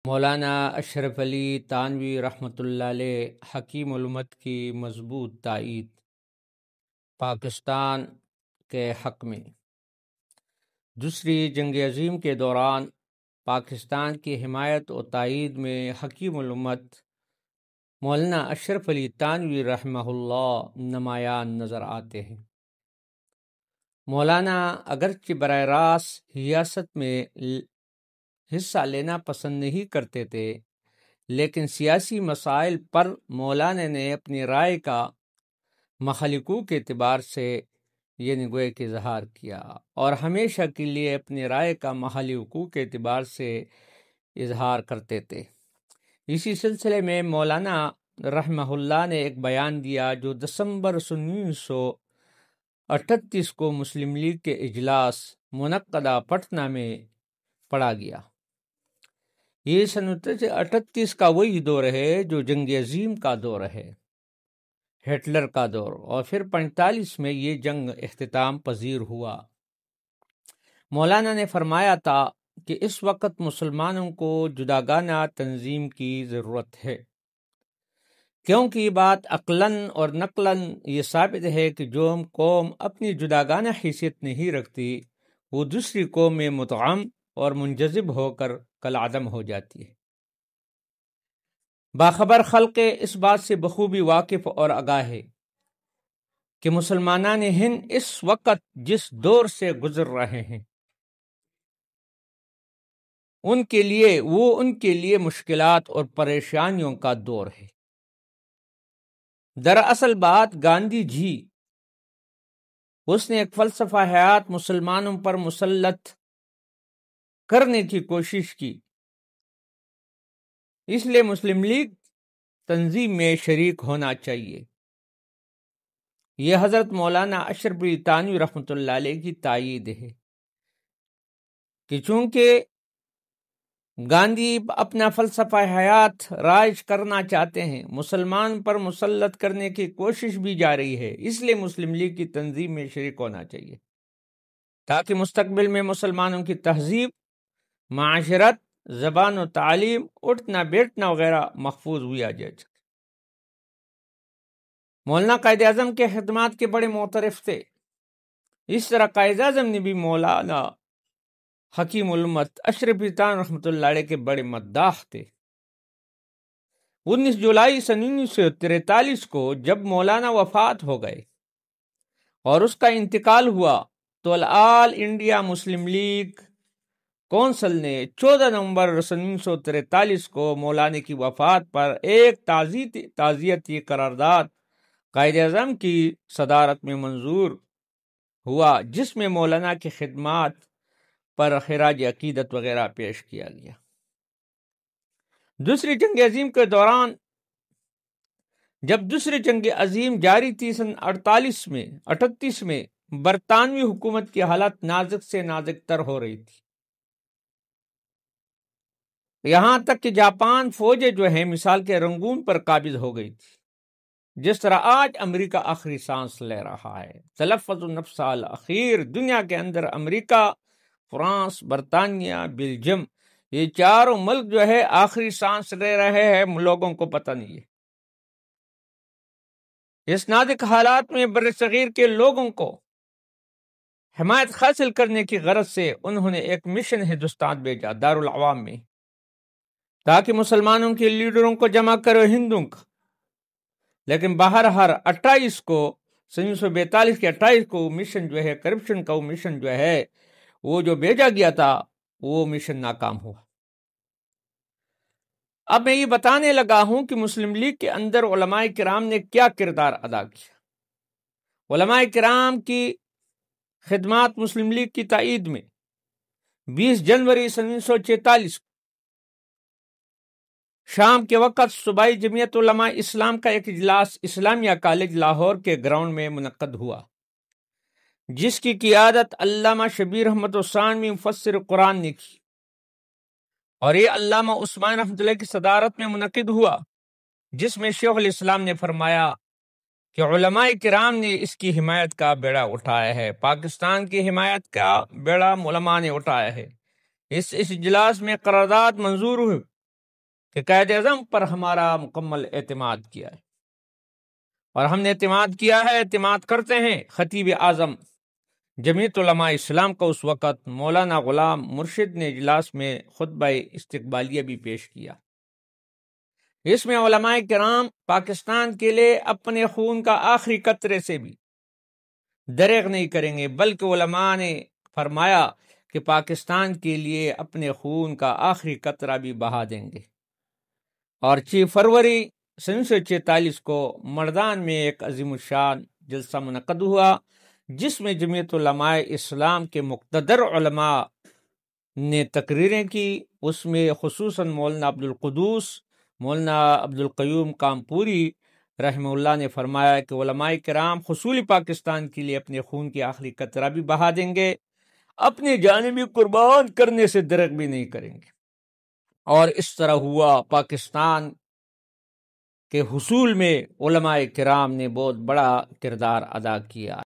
مولانا اشرف علی تانوی رحمۃ اللہ علیہ حکیم الامت کی مضبوط تائید پاکستان کے حق میں۔ دوسری جنگ عظیم کے دوران پاکستان کی حمایت و تائید میں حکیم الامت مولانا اشرف علی تانوی رحمہ اللہ نمایاں نظر آتے ہیں۔ مولانا اگرچہ براہ راست ریاست میں حصہ لینا پسند نہیں کرتے تھے، لیکن سیاسی مسائل پر مولانا نے اپنی رائے کا محل حقوق کے اعتبار سے یعنی گوئے کہ اظہار کیا اور ہمیشہ کے لیے اپنی رائے کا محل حقوق کے اعتبار سے اظہار کرتے تھے۔ اسی سلسلے میں مولانا رحمہ اللہ نے ایک بیان دیا جو دسمبر 1938 کو مسلم لیگ کے اجلاس منعقدہ پٹنہ میں پڑھا گیا۔ یہ سن 1938 کا وہی دور ہے جو جنگ عظیم کا دور ہے، ہٹلر کا دور، اور پھر 1945 میں یہ جنگ اختتام پذیر ہوا۔ مولانا نے فرمایا تھا کہ اس وقت مسلمانوں کو جداگانہ تنظیم کی ضرورت ہے، کیونکہ یہ بات عقلاً اور نقلاً یہ ثابت ہے کہ جو قوم اپنی جداگانہ حیثیت نہیں رکھتی وہ دوسری قوم میں متعم اور منجذب ہو کر کالعدم ہو جاتی ہے۔ باخبر خلق اس بات سے بخوبی واقف اور آگاہ ہے کہ مسلمانان ہند اس وقت جس دور سے گزر رہے ہیں ان کے لیے مشکلات اور پریشانیوں کا دور ہے۔ دراصل بات گاندھی جی، اس نے ایک فلسفہ حیات مسلمانوں پر مسلط کرنے کی کوشش کی، اس لیے مسلم لیگ تنظیم میں شریک ہونا چاہیے۔ یہ حضرت مولانا اشرف علی تانوی رحمۃ اللہ علیہ کی تائید ہے کہ چونکہ گاندھی اپنا فلسفہ حیات رائج کرنا چاہتے ہیں، مسلمان پر مسلط کرنے کی کوشش بھی جاری ہے، اس لیے مسلم لیگ کی تنظیم میں شریک ہونا چاہیے تاکہ مستقبل میں مسلمانوں کی تہذیب، معاشرت، زبان و تعلیم، اٹھنا بیٹھنا وغیرہ محفوظ ہویا جائے۔ مولانا قائد اعظم کے خدمات کے بڑے معترف تھے، اس طرح قائد اعظم نے بھی مولانا حکیم الامت اشرف علی تانوی رحمۃ اللہ علیہ کے بڑے مداح تھے۔ 19 جولائی سن 1943 کو جب مولانا وفات ہو گئے اور اس کا انتقال ہوا تو آل انڈیا مسلم لیگ کونسل نے 14 نومبر سن 1943 کو مولانا کی وفات پر ایک تعزیتی قرارداد قائد اعظم کی صدارت میں منظور ہوا، جس میں مولانا کی خدمات پر خراج عقیدت وغیرہ پیش کیا گیا۔ دوسری جنگ عظیم کے دوران جب دوسری جنگ عظیم جاری تھی سن 38 میں برطانوی حکومت کی حالت نازک سے نازک تر ہو رہی تھی، یہاں تک کہ جاپان فوجیں جو ہیں مثال کے رنگون پر قابض ہو گئی تھی، جس طرح آج امریکہ آخری سانس لے رہا ہے۔ تلفظ النفس الاخیر، دنیا کے اندر امریکہ، فرانس، برطانیہ، بیلجیم، یہ چاروں ملک جو ہے آخری سانس لے رہے ہیں، لوگوں کو پتہ نہیں ہے۔ اس نازک حالات میں برصغیر کے لوگوں کو حمایت حاصل کرنے کی غرض سے انہوں نے ایک مشن ہندوستان بھیجا، دارالعوام میں، تاکہ مسلمانوں کے لیڈروں کو جمع کرو ہندوں کا۔ لیکن بہرحال 28 کو سن 1942 کے 28 کو مشن جو ہے کرپشن کا وہ مشن جو ہے وہ جو بھیجا گیا تھا وہ مشن ناکام ہوا۔ اب میں یہ بتانے لگا ہوں کہ مسلم لیگ کے اندر علماء کرام نے کیا کردار ادا کیا۔ علماء کرام کی خدمات مسلم لیگ کی تائید میں 20 جنوری سن 1946 شام کے وقت صوبائی جمعیت علماء اسلام کا ایک اجلاس اسلامیہ کالج لاہور کے گراؤنڈ میں منعقد ہوا، جس کی قیادت علامہ شبیر احمد ثانوی مفسر قرآن نے کی، اور یہ علامہ عثمان رحمۃ اللہ کی صدارت میں منعقد ہوا، جس میں شیخ الاسلام نے فرمایا کہ علماء کرام نے اس کی حمایت کا بیڑا اٹھایا ہے، پاکستان کی حمایت کا بیڑا علماء نے اٹھایا ہے۔ اس اجلاس میں قرارداد منظور ہوئی کہ قائد اعظم پر ہمارا مکمل اعتماد کیا ہے، اور ہم نے اعتماد کیا ہے، اعتماد کرتے ہیں۔ خطیب اعظم جمعیت علماء اسلام کا اس وقت مولانا غلام مرشد نے اجلاس میں خطبہ استقبالیہ بھی پیش کیا۔ اس میں علماء کرام پاکستان کے لیے اپنے خون کا آخری قطرے سے بھی دریغ نہیں کریں گے، بلکہ علماء نے فرمایا کہ پاکستان کے لیے اپنے خون کا آخری قطرہ بھی بہا دیں گے۔ اور 6 فروری 1946 کو مردان میں ایک عظیم الشان جلسہ منعقد ہوا، جس میں جمعیت علماء اسلام کے مقتدر علماء نے تقریریں کی۔ اس میں خصوصاً مولانا عبدالقدوس، مولانا عبدالقیوم کامپوری رحمہ اللہ نے فرمایا کہ علماء کرام حصول پاکستان کے لیے اپنے خون کی آخری قطرہ بھی بہا دیں گے، اپنی جانیں بھی قربان کرنے سے درک بھی نہیں کریں گے۔ اور اس طرح ہوا۔ پاکستان کے حصول میں علماء کرام نے بہت بڑا کردار ادا کیا۔